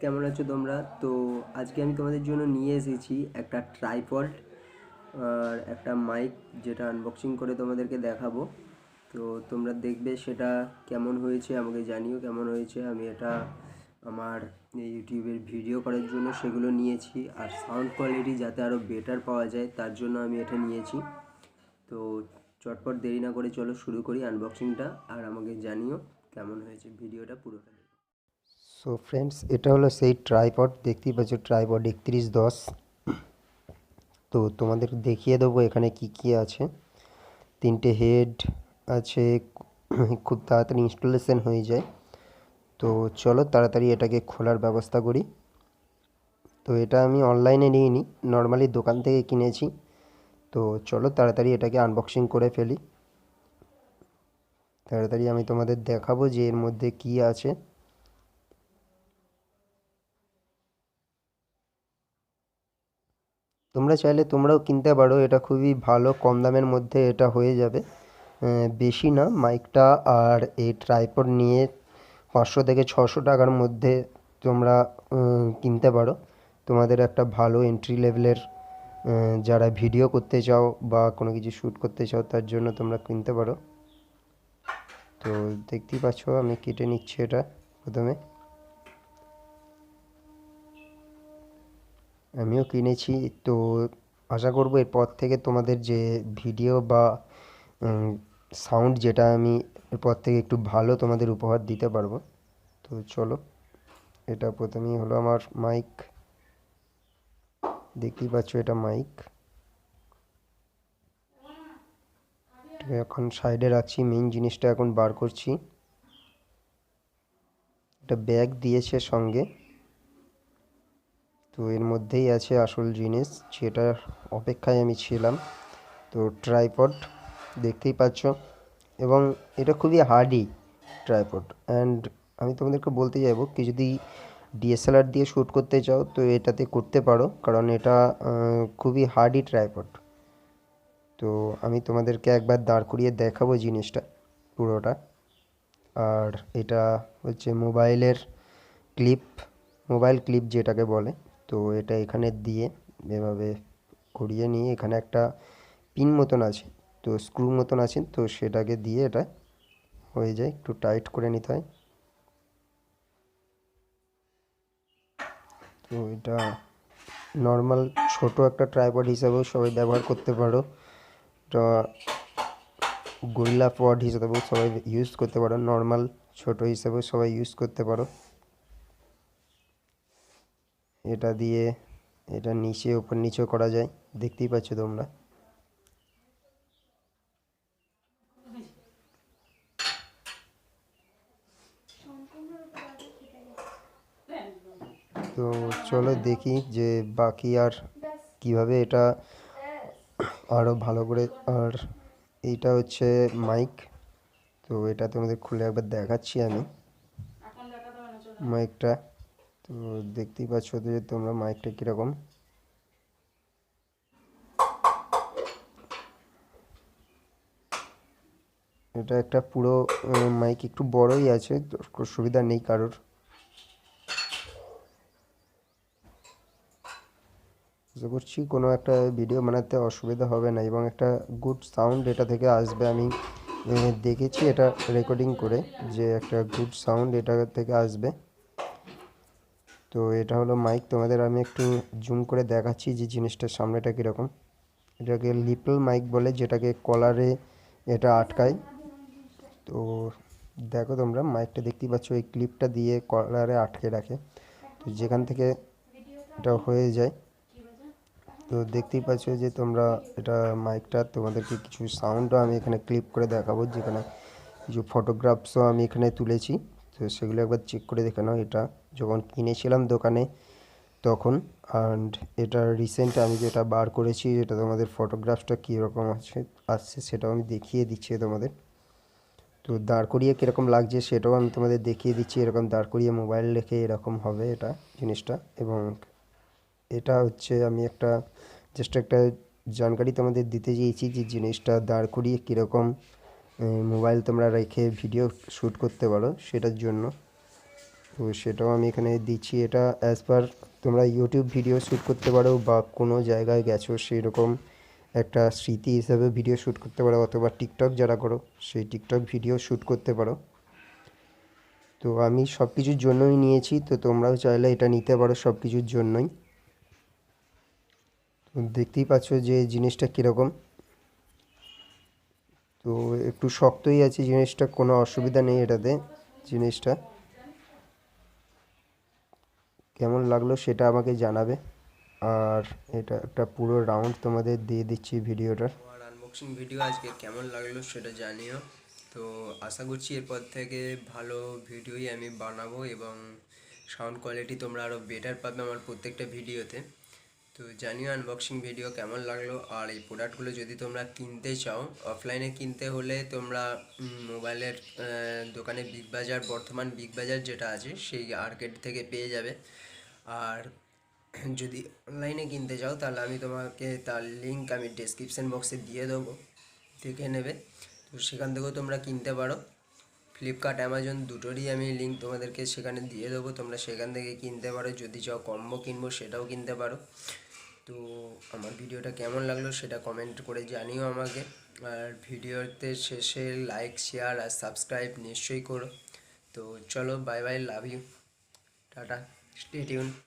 কেমন আছো তোমরা? তো আজকে আমি তোমাদের জন্য নিয়ে এসেছি একটা ট্রাইপড আর একটা মাইক, যেটা আনবক্সিং করে তোমাদেরকে দেখাবো। তো তোমরা দেখবে সেটা কেমন হয়েছে, আমাকে জানিও কেমন হয়েছে। আমি এটা আমার ইউটিউবের ভিডিও করার জন্য সেগুলো নিয়েছি, আর সাউন্ড কোয়ালিটি যাতে আরও বেটার পাওয়া যায় তার জন্য আমি এটা নিয়েছি। তো চটপট দেরি না করে চলো শুরু করি আনবক্সিংটা, আর আমাকে জানিও কেমন হয়েছে। ভিডিওটা পুরোটা দেখো। সো ফ্রেন্ডস, এটা হলো সেই ট্রাইপড। দেখতেই পাচ্ছ ট্রাইপড 3110। তো তোমাদের দেখিয়ে দেবো এখানে কি কি আছে। 3টে হেড আছে, খুব তাড়াতাড়ি ইনস্টলেশন হয়ে যায়। তো চলো তাড়াতাড়ি এটাকে খোলার ব্যবস্থা করি। তো এটা আমি অনলাইনে নিইনি, নর্মালি দোকান থেকে কিনেছি। তো চলো তাড়াতাড়ি এটাকে আনবক্সিং করে ফেলি। তাড়াতাড়ি আমি তোমাদের দেখাবো যে এর মধ্যে কি আছে। তোমরা চাইলে তোমরাও কিনতে পারো, এটা খুবই ভালো, কম দামের মধ্যে এটা হয়ে যাবে। বেশি না মাইকটা আর এই ট্রাইপড নিয়ে 500 থেকে 600 টাকার মধ্যে তোমরা কিনতে পারো। তোমাদের একটা ভালো এন্ট্রি লেভেলের, যারা ভিডিও করতে চাও বা কোনো কিছু শ্যুট করতে চাও তার জন্য তোমরা কিনতে পারো। তো দেখতেই পাচ্ছ আমি কেটে নিচ্ছি এটা প্রথমে। আমিও কিনেছি, তো আশা করব এরপর থেকে তোমাদের যে ভিডিও বা সাউন্ড, যেটা আমি এরপর থেকে একটু ভালো তোমাদের উপহার দিতে পারবো। তো চলো, এটা প্রথমেই হলো আমার মাইক। দেখতেই পাচ্ছ এটা মাইক। এখন সাইডে রাখছি, মেইন জিনিসটা এখন বার করছি। এটা ব্যাগ দিয়েছে সঙ্গে, তো এর মধ্যেই আছে আসল জিনিস, যেটার অপেক্ষায় আমি ছিলাম। তো ট্রাইপড দেখতেই পাচ্ছ, এবং এটা খুবই হার্ডি ট্রাইপড। অ্যান্ড আমি তোমাদেরকে বলতে যাবো, কি যদি ডিএসএলআর দিয়ে শ্যুট করতে চাও তো এটাতে করতে পারো, কারণ এটা খুবই হার্ডি ট্রাইপড। তো আমি তোমাদেরকে একবার দাঁড় করিয়ে দেখাবো জিনিসটা পুরোটা। আর এটা হচ্ছে ক্লিপ মোবাইল ক্লিপ যেটাকে বলে। তো এটা এখানে দিয়ে এভাবে ঘুরিয়ে নিয়ে এখানে একটা পিন মতন আছে, তো স্ক্রু মতন আছে, তো সেটাকে দিয়ে এটা হয়ে যায়, একটু টাইট করে নিতে হয়। তো এটা নর্মাল ছোট একটা ট্রাইপড হিসাবেও সবাই ব্যবহার করতে পারো। এটা গরিলা পড হিসাবেও সবাই ইউজ করতে পারো, নর্মাল ছোট হিসাবেও সবাই ইউজ করতে পারো। এটা দিয়ে এটা নিচে উপর নিচেও করা যায়, দেখতেই পাচ্ছ তোমরা। তো চলো দেখি যে বাকি আর কিভাবে এটা আরও ভালো করে। আর এইটা হচ্ছে মাইক, তো এটা তোমাদের খুলে একবার দেখাচ্ছি আমি মাইকটা। তো দেখতেই পাচ্ছ যে তোমরা মাইকটা কীরকম। এটা একটা পুরো মাইক, একটু বড়ই আছে, তো সুবিধা নেই কারোর। আশা করছি কোনো একটা ভিডিও বানাতে অসুবিধা হবে না, এবং একটা গুড সাউন্ড এটা থেকে আসবে। আমি দেখেছি এটা রেকর্ডিং করে, যে একটা গুড সাউন্ড এটা থেকে আসবে। তো এটা হলো মাইক, তোমাদের আমি একটু জুম করে দেখাচ্ছি যে জিনিসটার সামনেটা কীরকম। এটাকে লিপল মাইক বলে, যেটাকে কলারে এটা আটকায়। তো দেখো তোমরা মাইকটা দেখতেই পাচ্ছ, এই ক্লিপটা দিয়ে কলারে আটকে রাখে, তো যেখান থেকে এটা হয়ে যায়। তো দেখতেই পাচ্ছ যে তোমরা এটা মাইকটা, তোমাদেরকে কিছু সাউন্ডও আমি এখানে ক্লিপ করে দেখাবো, যেখানে কিছু ফটোগ্রাফসও আমি এখানে তুলেছি। তো সেগুলো একবার চেক করে দেখে নাও। এটা যখন কিনেছিলাম দোকানে তখন, অ্যান্ড এটা রিসেন্ট আমি যেটা বার করেছি, এটা তোমাদের ফটোগ্রাফসটা কীরকম আসছে সেটাও আমি দেখিয়ে দিচ্ছি তোমাদের। তো দাঁড় করিয়ে কীরকম লাগছে সেটাও আমি তোমাদের দেখিয়ে দিচ্ছি। এরকম দাঁড় করিয়ে মোবাইল রেখে এরকম হবে এটা জিনিসটা। এবং এটা হচ্ছে আমি জাস্ট একটা জানকারি তোমাদের দিতে চেয়েছি যে জিনিসটা দাঁড় করিয়ে কীরকম মোবাইল তোমরা রেখে ভিডিও শ্যুট করতে পারো সেটার জন্য। তো সেটাও আমি এখানে দিচ্ছি। এটা অ্যাজ পার তোমরা ইউটিউব ভিডিও শ্যুট করতে পারো বা কোনো জায়গায় গেছো সেই রকম একটা স্মৃতি হিসাবে ভিডিও শ্যুট করতে পারো, অথবা টিকটক যারা করো সেই টিকটক ভিডিও শ্যুট করতে পারো। তো আমি সব কিছুর জন্যই নিয়েছি, তো তোমরাও চাইলে এটা নিতে পারো সব কিছুর জন্যই। তো দেখতেই পাচ্ছ যে জিনিসটা কীরকম। তো একটু শক্তই আছে জিনিসটা, কোনো অসুবিধা নেই এটাতে। জিনিসটা কেমন লাগলো সেটা আমাকে জানাবে। আর এটা একটা পুরো রাউন্ড তোমাদের দিয়ে দিচ্ছি ভিডিওটার। আমার আনবক্সিং ভিডিও আজকে কেমন লাগলো সেটা জানিও। তো আশা করছি এরপর থেকে ভালো ভিডিওই আমি বানাবো এবং সাউন্ড কোয়ালিটি তোমরা আরও বেটার পাবে আমার প্রত্যেকটা ভিডিওতে। তো জানিও আনবক্সিং ভিডিও কেমন লাগলো। আর এই প্রোডাক্টগুলো যদি তোমরা কিনতে চাও, অফলাইনে কিনতে হলে তোমরা মোবাইলের দোকানে বিগ বাজার, বর্ধমান বিগ বাজার যেটা আছে সেই আর্কেড থেকে পেয়ে যাবে। আর যদি অনলাইনে কিনতে চাও তাহলে আমি তোমাকে তার লিঙ্ক আমি ডেসক্রিপশান বক্সে দিয়ে দেবো, দেখে নেবে। তো সেখান থেকেও তোমরা কিনতে পারো। ফ্লিপকার্ট, অ্যামাজন দুটোরই আমি লিঙ্ক তোমাদেরকে সেখানে দিয়ে দেবো, তোমরা সেখান থেকে কিনতে পারো। যদি চাও কম্বো কিনবো সেটাও কিনতে পারো। তো আমার ভিডিওটা কেমন লাগলো সেটা কমেন্ট করে জানিও আমাকে। আর ভিডিওতে শেষে লাইক, শেয়ার আর সাবস্ক্রাইব নিশ্চয়ই করো। তো চলো, bye bye, love you, tata, stay tune.